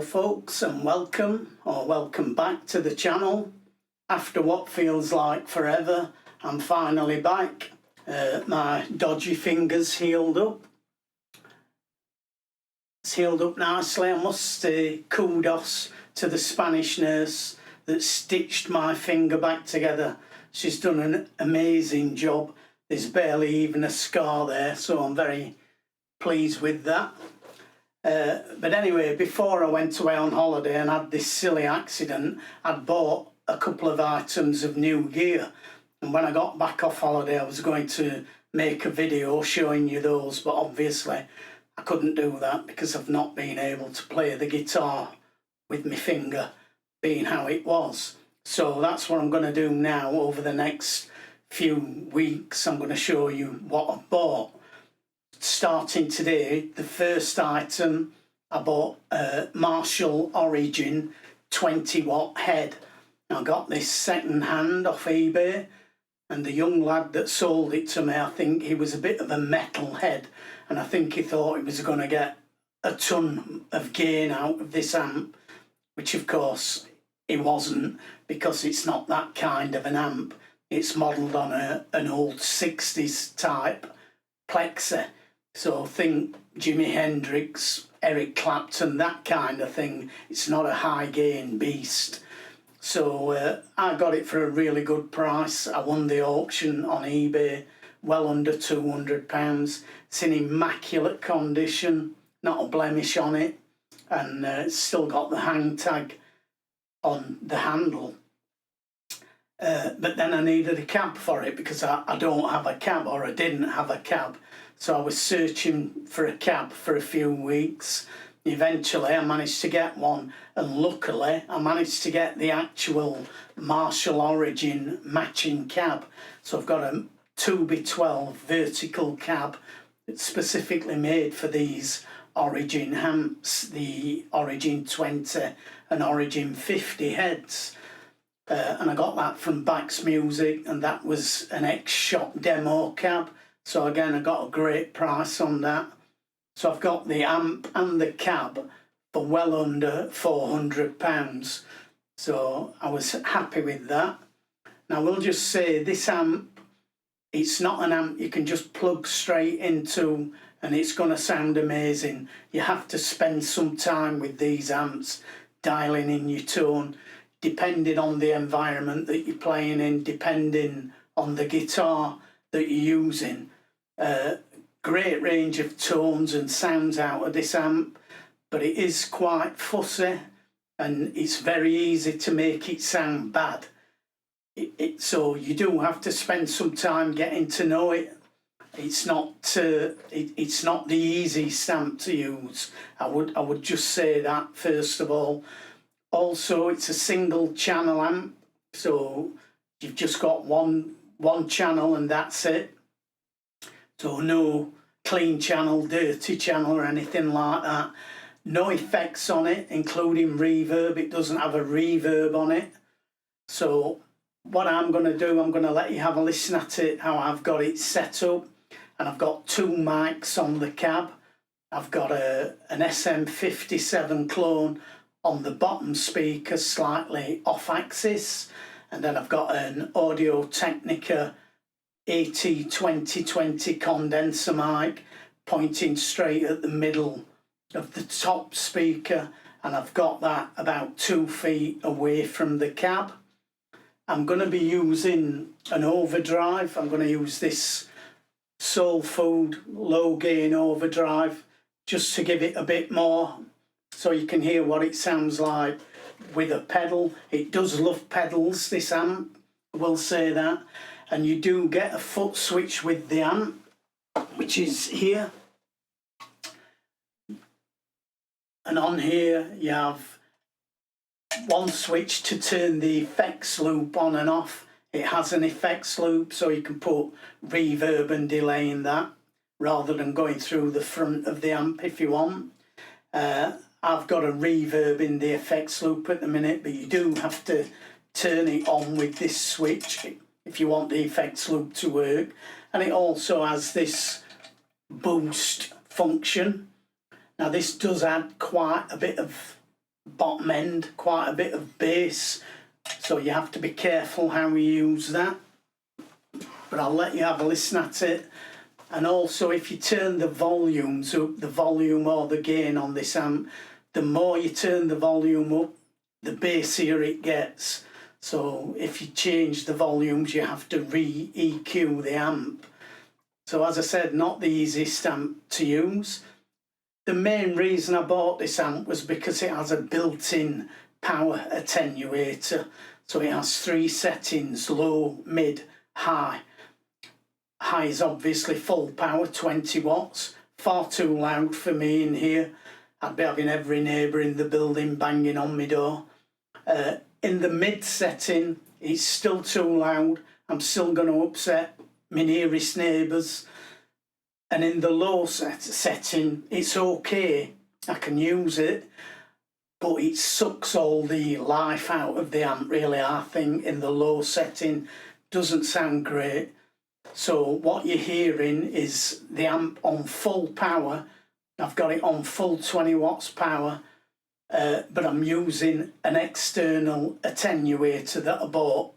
folks, and welcome back to the channel. After what feels like forever, I'm finally back. My dodgy fingers healed up. It's healed up nicely. I must say kudos to the Spanish nurse that stitched my finger back together. She's done an amazing job. There's barely even a scar there, so I'm very pleased with that. But anyway, before I went away on holiday and had this silly accident, I'd bought a couple of items of new gear. And when I got back off holiday, I was going to make a video showing you those, but obviously I couldn't do that because I've not been able to play the guitar with my finger being how it was. So that's what I'm going to do now over the next few weeks. I'm going to show you what I've bought. Starting today, the first item, I bought a Marshall Origin 20 watt head. I got this second hand off eBay, and the young lad that sold it to me, I think he was a bit of a metal head, and I think he thought he was going to get a ton of gain out of this amp, which of course it wasn't, because it's not that kind of an amp. It's modelled on an old 60s type plexi. So think Jimi Hendrix, Eric Clapton, that kind of thing. It's not a high gain beast. So I got it for a really good price. I won the auction on eBay, well under £200. It's in immaculate condition, not a blemish on it, and it's still got the hang tag on the handle. But then I needed a cab for it because I don't have a cab, or I didn't have a cab. So I was searching for a cab for a few weeks. Eventually I managed to get one, and luckily I managed to get the actual Marshall Origin matching cab. So I've got a 2x12 vertical cab that's specifically made for these Origin amps, the Origin 20 and Origin 50 heads. And I got that from Bax Music, and that was an ex-shop demo cab. So again, I got a great price on that. So I've got the amp and the cab for well under £400. So I was happy with that. Now we'll just say this amp, it's not an amp you can just plug straight into and it's going to sound amazing. You have to spend some time with these amps, dialing in your tone, depending on the environment that you're playing in, depending on the guitar that you're using. Great range of tones and sounds out of this amp, but it is quite fussy and it's very easy to make it sound bad. So you do have to spend some time getting to know it. It's not the easiest amp to use. I would just say that first of all. Also, it's a single channel amp, so you've just got one channel and that's it. So no clean channel, dirty channel or anything like that. No effects on it, including reverb. It doesn't have a reverb on it. So what I'm going to do, I'm going to let you have a listen at it, how I've got it set up. And I've got two mics on the cab. I've got an SM57 clone on the bottom speaker, slightly off axis, and then I've got an Audio Technica AT2020 condenser mic pointing straight at the middle of the top speaker, and I've got that about 2 feet away from the cab. I'm going to be using an overdrive. I'm going to use this Soul Food low gain overdrive just to give it a bit more, so you can hear what it sounds like with a pedal. It does love pedals, this amp, I will say that. And you do get a foot switch with the amp, which is here. And on here you have one switch to turn the effects loop on and off. It has an effects loop, so you can put reverb and delay in that, rather than going through the front of the amp if you want. I've got a reverb in the effects loop at the minute, but you do have to turn it on with this switch if you want the effects loop to work. And it also has this boost function. Now this does add quite a bit of bottom end, quite a bit of bass, so you have to be careful how you use that. But I'll let you have a listen at it. And also, if you turn the volumes up, the volume or the gain on this amp, the more you turn the volume up, the bassier it gets. So if you change the volumes, you have to re-EQ the amp. So as I said, not the easiest amp to use. The main reason I bought this amp was because it has a built-in power attenuator. So it has 3 settings: low, mid, high. High is obviously full power, 20 watts. Far too loud for me in here. I'd be having every neighbour in the building banging on my door. In the mid setting, it's still too loud. I'm still going to upset my nearest neighbours. And in the low setting, it's okay. I can use it, but it sucks all the life out of the amp, really, I think, in the low setting. Doesn't sound great. So what you're hearing is the amp on full power. I've got it on full 20 watts power, but I'm using an external attenuator that I bought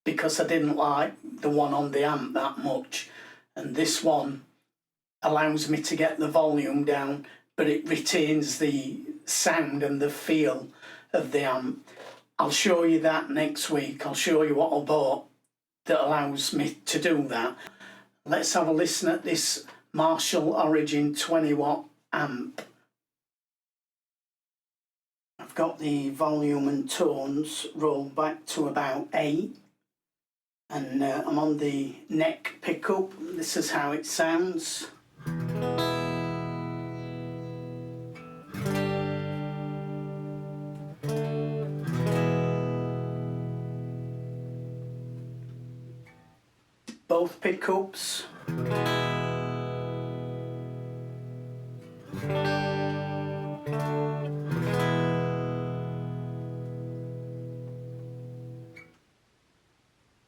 because I didn't like the one on the amp that much. And this one allows me to get the volume down, but it retains the sound and the feel of the amp. I'll show you that next week. I'll show you what I bought that allows me to do that. Let's have a listen at this Marshall Origin 20 watt amp. I've got the volume and tones rolled back to about 8, and I'm on the neck pickup. This is how it sounds. Both pickups.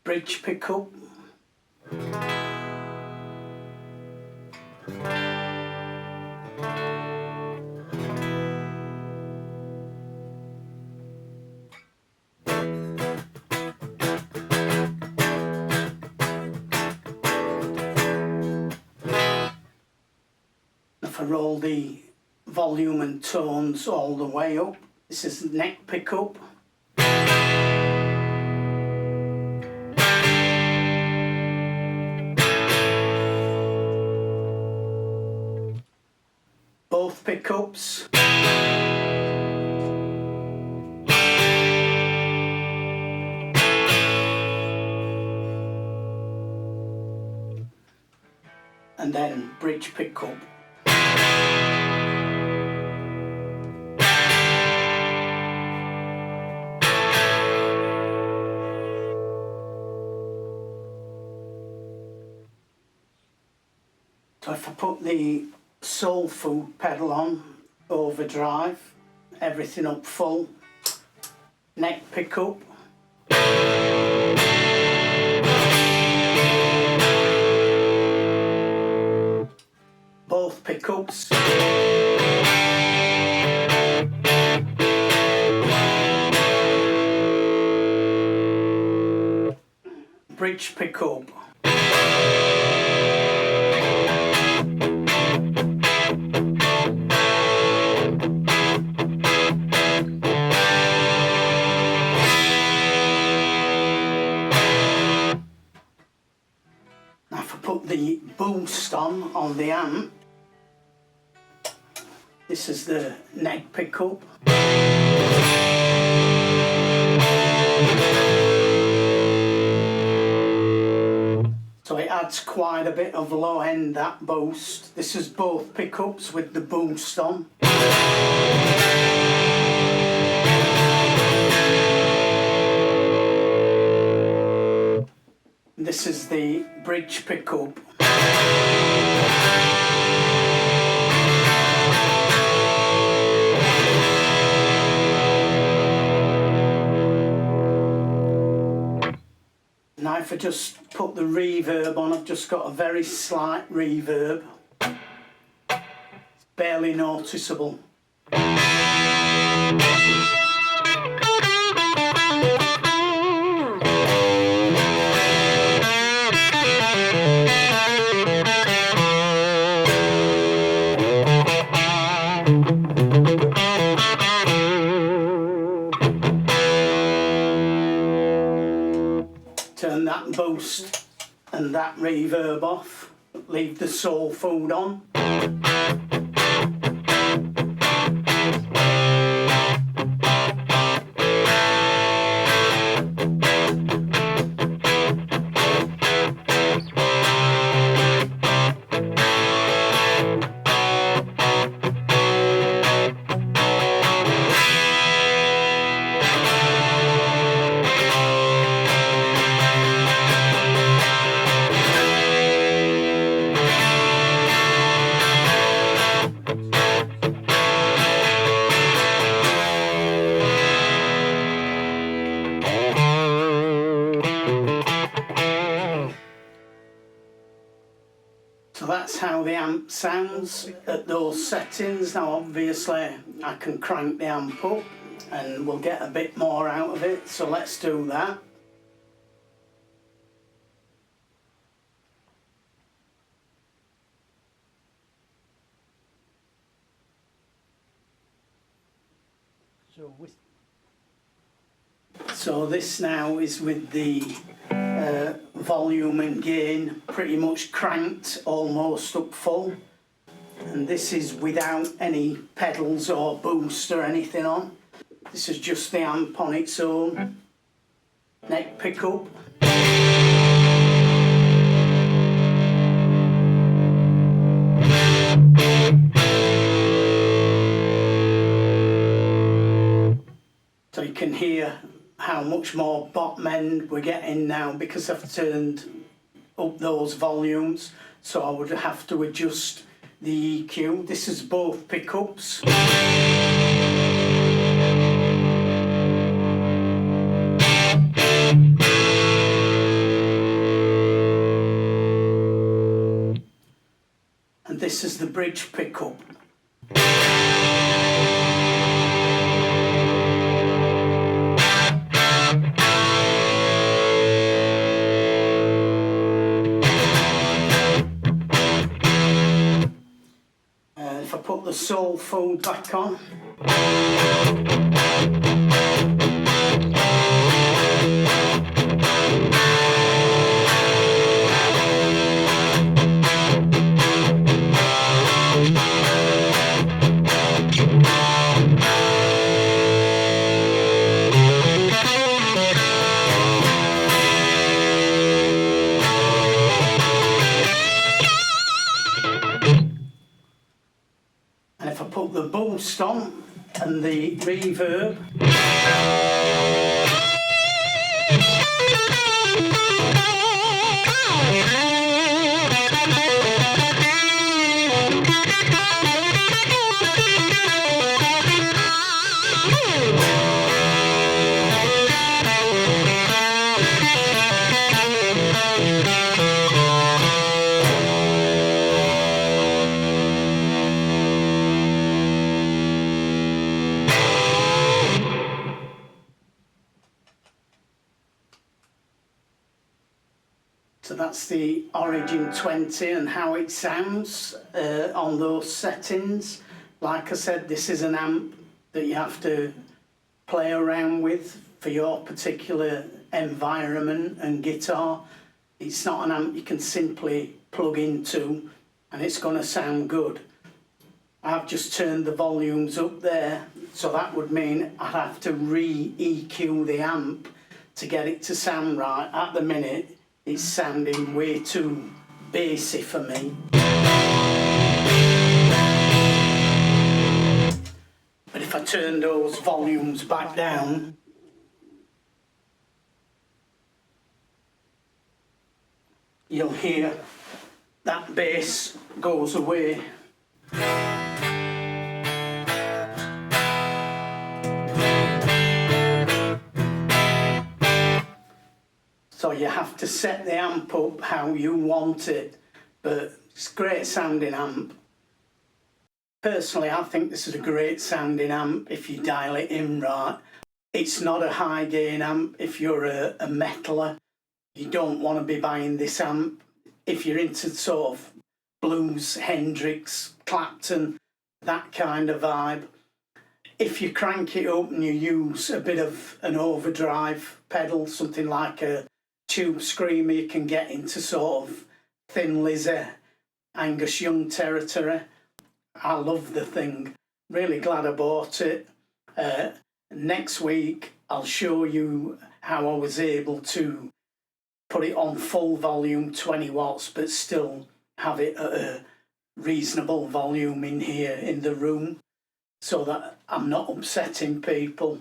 Bridge pickup. If I roll the volume and tones all the way up, this is the neck pickup. Both pickups. And then bridge pickup. So if I put the soul food pedal on, overdrive, everything up full, neck pickup, both pickups, bridge pickup, put the boost on the amp. This is the neck pickup. So it adds quite a bit of low end, that boost. This is both pickups with the boost on. This is the bridge pickup. Now if I just put the reverb on, I've just got a very slight reverb. It's barely noticeable. Turn that boost and that reverb off. Leave the soul food on. So that's how the amp sounds at those settings. Now obviously I can crank the amp up and we'll get a bit more out of it, so let's do that. So this now is with the volume and gain pretty much cranked almost up full, and this is without any pedals or boost or anything on. This is just the amp on its own. Neck pickup. So you can hear how much more bottom end we're getting now because I've turned up those volumes, so I would have to adjust the EQ. This is both pickups. And this is the bridge pickup. If I put the soul food back on, and if I put the boost on and the reverb, so that's the Origin 20 and how it sounds on those settings. Like I said, this is an amp that you have to play around with for your particular environment and guitar. It's not an amp you can simply plug into and it's going to sound good. I've just turned the volumes up there, so that would mean I'd have to re-EQ the amp to get it to sound right. At the minute, it's sounding way too bassy for me. But if I turn those volumes back down, you'll hear that bass goes away. So you have to set the amp up how you want it, but it's a great sounding amp. Personally, I think this is a great sounding amp if you dial it in right. It's not a high gain amp if you're a metaler. You don't want to be buying this amp. If you're into sort of blues, Hendrix, Clapton, that kind of vibe. If you crank it up and you use a bit of an overdrive pedal, something like a tube screamer you can get into sort of Thin Lizzy, Angus Young territory. I love the thing. Really glad I bought it. Next week I'll show you how I was able to put it on full volume 20 watts but still have it at a reasonable volume in here in the room so that I'm not upsetting people.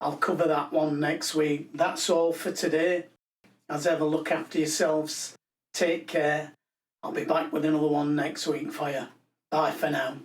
I'll cover that one next week. That's all for today. As ever, look after yourselves. Take care. I'll be back with another one next week for you. Bye for now.